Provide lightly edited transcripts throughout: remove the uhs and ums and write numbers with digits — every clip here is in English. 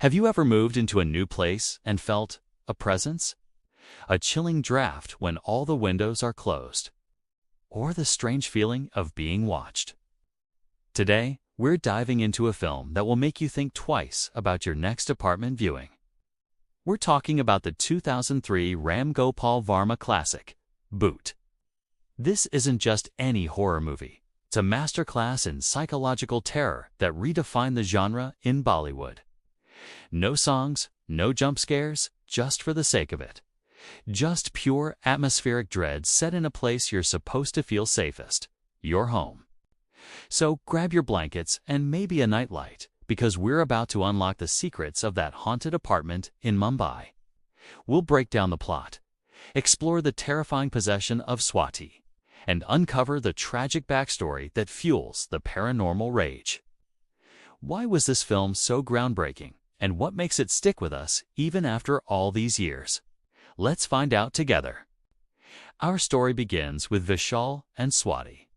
Have you ever moved into a new place and felt a presence? A chilling draft when all the windows are closed? Or the strange feeling of being watched? Today, we're diving into a film that will make you think twice about your next apartment viewing. We're talking about the 2003 Ram Gopal Varma classic, BHOOT. This isn't just any horror movie. It's a masterclass in psychological terror that redefined the genre in Bollywood. No songs, no jump scares, just for the sake of it. Just pure atmospheric dread set in a place you're supposed to feel safest, your home. So grab your blankets and maybe a nightlight, because we're about to unlock the secrets of that haunted apartment in Mumbai. We'll break down the plot, explore the terrifying possession of Swati, and uncover the tragic backstory that fuels the paranormal rage. Why was this film so groundbreaking, and what makes it stick with us even after all these years? Let's find out together. Our story begins with Vishal and Swati,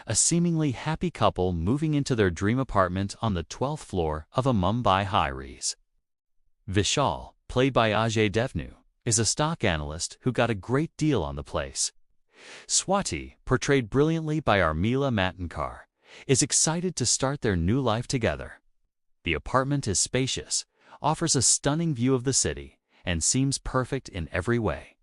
a seemingly happy couple moving into their dream apartment on the 12th floor of a Mumbai high-rise. Vishal, played by Ajay Devgn, is a stock analyst who got a great deal on the place. Swati, portrayed brilliantly by Armila Matondkar, is excited to start their new life together. The apartment is spacious, offers a stunning view of the city, and seems perfect in every way.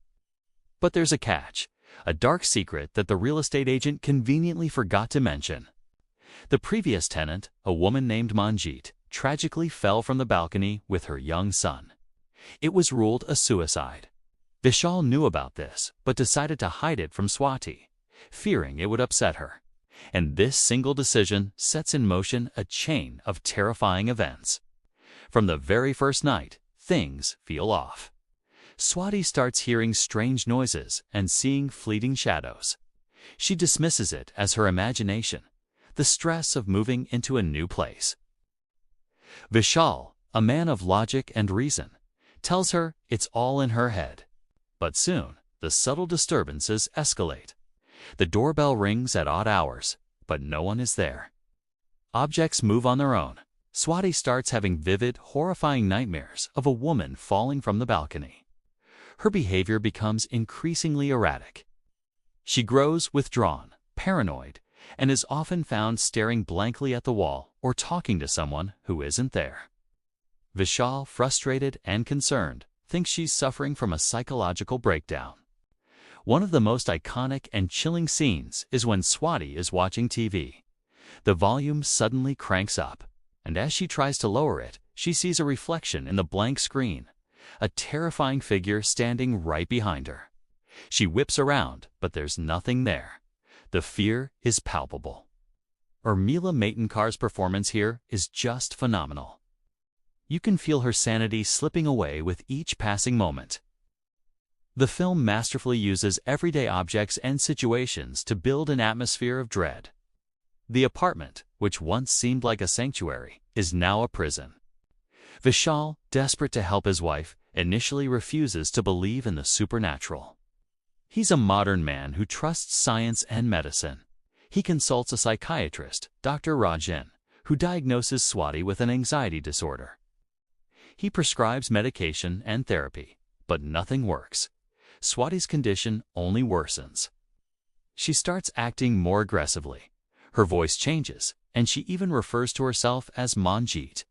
But there's a catch, a dark secret that the real estate agent conveniently forgot to mention. The previous tenant, a woman named Manjeet, tragically fell from the balcony with her young son. It was ruled a suicide. Vishal knew about this, but decided to hide it from Swati, fearing it would upset her. And this single decision sets in motion a chain of terrifying events. From the very first night, things feel off. Swati starts hearing strange noises and seeing fleeting shadows. She dismisses it as her imagination, the stress of moving into a new place. Vishal, a man of logic and reason, tells her it's all in her head. But soon, the subtle disturbances escalate. The doorbell rings at odd hours, but no one is there. Objects move on their own. Swati starts having vivid, horrifying nightmares of a woman falling from the balcony. Her behavior becomes increasingly erratic. She grows withdrawn, paranoid, and is often found staring blankly at the wall or talking to someone who isn't there. Vishal, frustrated and concerned, thinks she's suffering from a psychological breakdown. One of the most iconic and chilling scenes is when Swati is watching TV. The volume suddenly cranks up, and as she tries to lower it, she sees a reflection in the blank screen, a terrifying figure standing right behind her. She whips around, but there's nothing there. The fear is palpable. Armila Matondkar's performance here is just phenomenal. You can feel her sanity slipping away with each passing moment. The film masterfully uses everyday objects and situations to build an atmosphere of dread. The apartment, which once seemed like a sanctuary, is now a prison. Vishal, desperate to help his wife, initially refuses to believe in the supernatural. He's a modern man who trusts science and medicine. He consults a psychiatrist, Dr. Rajan, who diagnoses Swati with an anxiety disorder. He prescribes medication and therapy, but nothing works. Swati's condition only worsens. She starts acting more aggressively. Her voice changes, and she even refers to herself as Manjeet.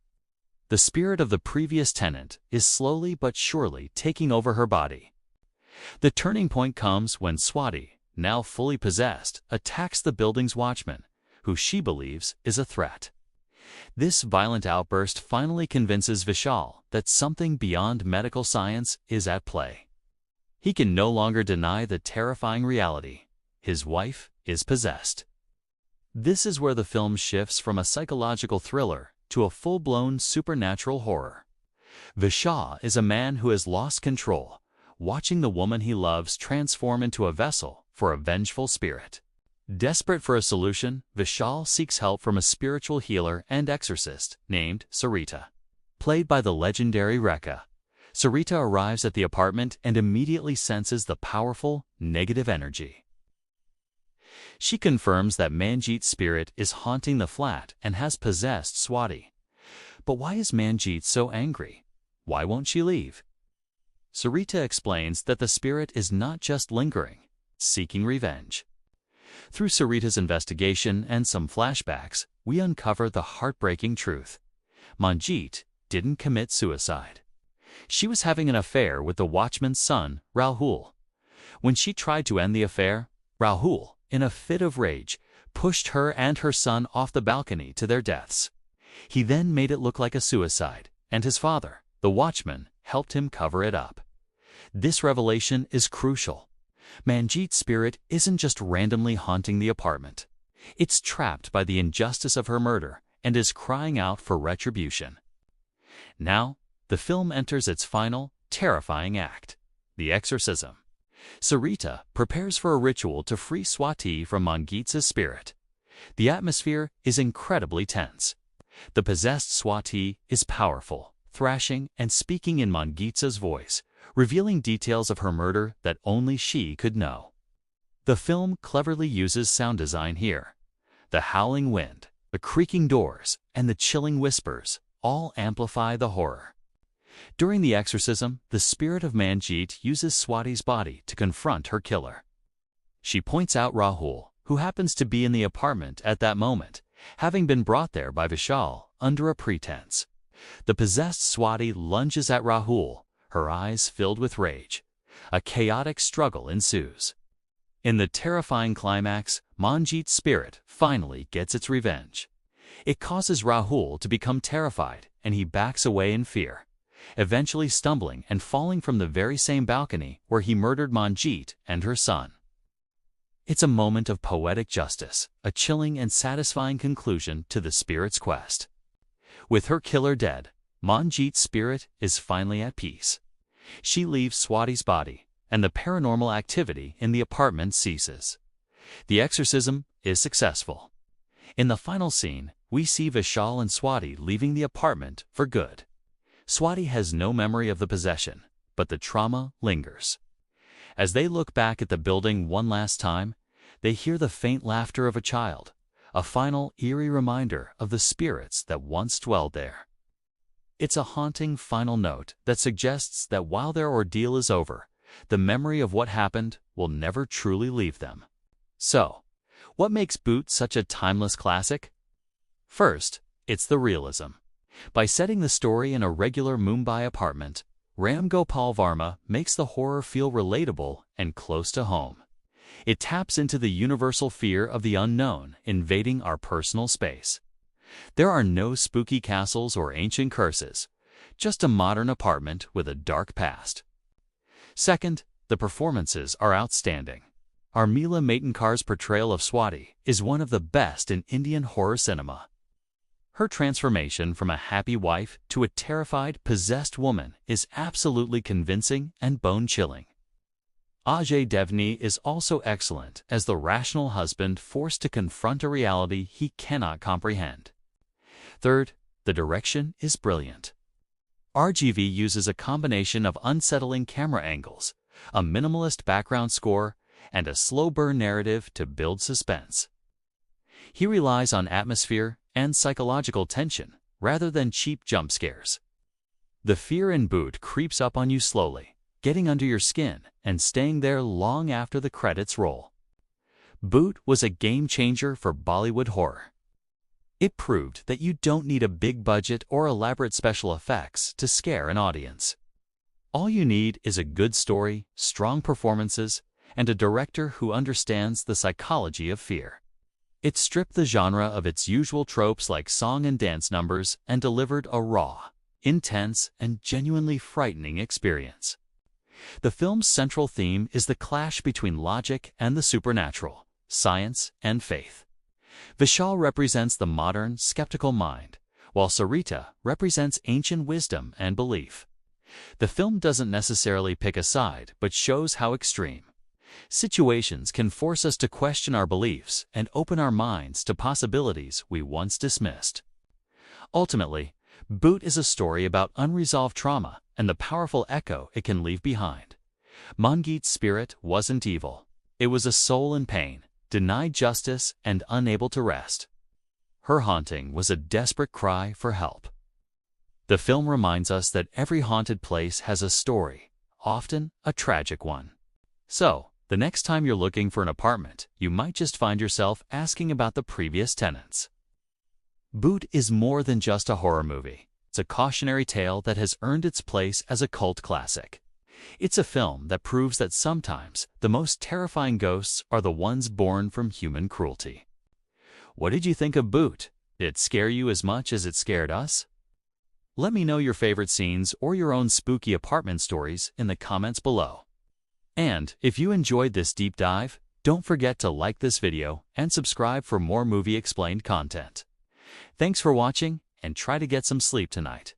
The spirit of the previous tenant is slowly but surely taking over her body. The turning point comes when Swati, now fully possessed, attacks the building's watchman, who she believes is a threat. This violent outburst finally convinces Vishal that something beyond medical science is at play. He can no longer deny the terrifying reality. His wife is possessed. This is where the film shifts from a psychological thriller to a full-blown supernatural horror. Vishal is a man who has lost control, watching the woman he loves transform into a vessel for a vengeful spirit. Desperate for a solution, Vishal seeks help from a spiritual healer and exorcist named Sarita. Played by the legendary Rekha, Sarita arrives at the apartment and immediately senses the powerful, negative energy. She confirms that Manjeet's spirit is haunting the flat and has possessed Swati. But why is Manjeet so angry? Why won't she leave? Sarita explains that the spirit is not just lingering, it's seeking revenge. Through Sarita's investigation and some flashbacks, we uncover the heartbreaking truth. Manjeet didn't commit suicide. She was having an affair with the watchman's son, Rahul. When she tried to end the affair, Rahul, in a fit of rage, pushed her and her son off the balcony to their deaths. He then made it look like a suicide, and his father, the watchman, helped him cover it up. This revelation is crucial. Manjeet's spirit isn't just randomly haunting the apartment. It's trapped by the injustice of her murder and is crying out for retribution. Now, the film enters its final, terrifying act, the exorcism. Sarita prepares for a ritual to free Swati from Manjeet's spirit. The atmosphere is incredibly tense. The possessed Swati is powerful, thrashing and speaking in Manjeet's voice, revealing details of her murder that only she could know. The film cleverly uses sound design here. The howling wind, the creaking doors, and the chilling whispers all amplify the horror. During the exorcism, the spirit of Manjeet uses Swati's body to confront her killer. She points out Rahul, who happens to be in the apartment at that moment, having been brought there by Vishal under a pretense. The possessed Swati lunges at Rahul, her eyes filled with rage. A chaotic struggle ensues. In the terrifying climax, Manjeet's spirit finally gets its revenge. It causes Rahul to become terrified, and he backs away in fear, eventually stumbling and falling from the very same balcony where he murdered Manjeet and her son. It's a moment of poetic justice, a chilling and satisfying conclusion to the spirit's quest. With her killer dead, Manjeet's spirit is finally at peace. She leaves Swati's body, and the paranormal activity in the apartment ceases. The exorcism is successful. In the final scene, we see Vishal and Swati leaving the apartment for good. Swati has no memory of the possession, but the trauma lingers. As they look back at the building one last time, they hear the faint laughter of a child, a final eerie reminder of the spirits that once dwelled there. It's a haunting final note that suggests that while their ordeal is over, the memory of what happened will never truly leave them. So, what makes BHOOT such a timeless classic? First, it's the realism. By setting the story in a regular Mumbai apartment, Ram Gopal Varma makes the horror feel relatable and close to home. It taps into the universal fear of the unknown invading our personal space. There are no spooky castles or ancient curses, just a modern apartment with a dark past. Second, the performances are outstanding. Urmila Matondkar's portrayal of Swati is one of the best in Indian horror cinema. Her transformation from a happy wife to a terrified, possessed woman is absolutely convincing and bone-chilling. Ajay Devgn is also excellent as the rational husband forced to confront a reality he cannot comprehend. Third, the direction is brilliant. RGV uses a combination of unsettling camera angles, a minimalist background score, and a slow-burn narrative to build suspense. He relies on atmosphere and psychological tension rather than cheap jump scares. The fear in BHOOT creeps up on you slowly, getting under your skin and staying there long after the credits roll. BHOOT was a game-changer for Bollywood horror. It proved that you don't need a big budget or elaborate special effects to scare an audience. All you need is a good story, strong performances, and a director who understands the psychology of fear. It stripped the genre of its usual tropes like song and dance numbers and delivered a raw, intense, and genuinely frightening experience. The film's central theme is the clash between logic and the supernatural, science and faith. Vishal represents the modern, skeptical mind, while Sarita represents ancient wisdom and belief. The film doesn't necessarily pick a side, but shows how extreme situations can force us to question our beliefs and open our minds to possibilities we once dismissed. Ultimately, BHOOT is a story about unresolved trauma and the powerful echo it can leave behind. Manjeet's spirit wasn't evil. It was a soul in pain, denied justice and unable to rest. Her haunting was a desperate cry for help. The film reminds us that every haunted place has a story, often a tragic one. So, the next time you're looking for an apartment, you might just find yourself asking about the previous tenants. BHOOT is more than just a horror movie. It's a cautionary tale that has earned its place as a cult classic. It's a film that proves that sometimes the most terrifying ghosts are the ones born from human cruelty. What did you think of BHOOT? Did it scare you as much as it scared us? Let me know your favorite scenes or your own spooky apartment stories in the comments below. And if you enjoyed this deep dive, don't forget to like this video and subscribe for more movie explained content. Thanks for watching, and try to get some sleep tonight.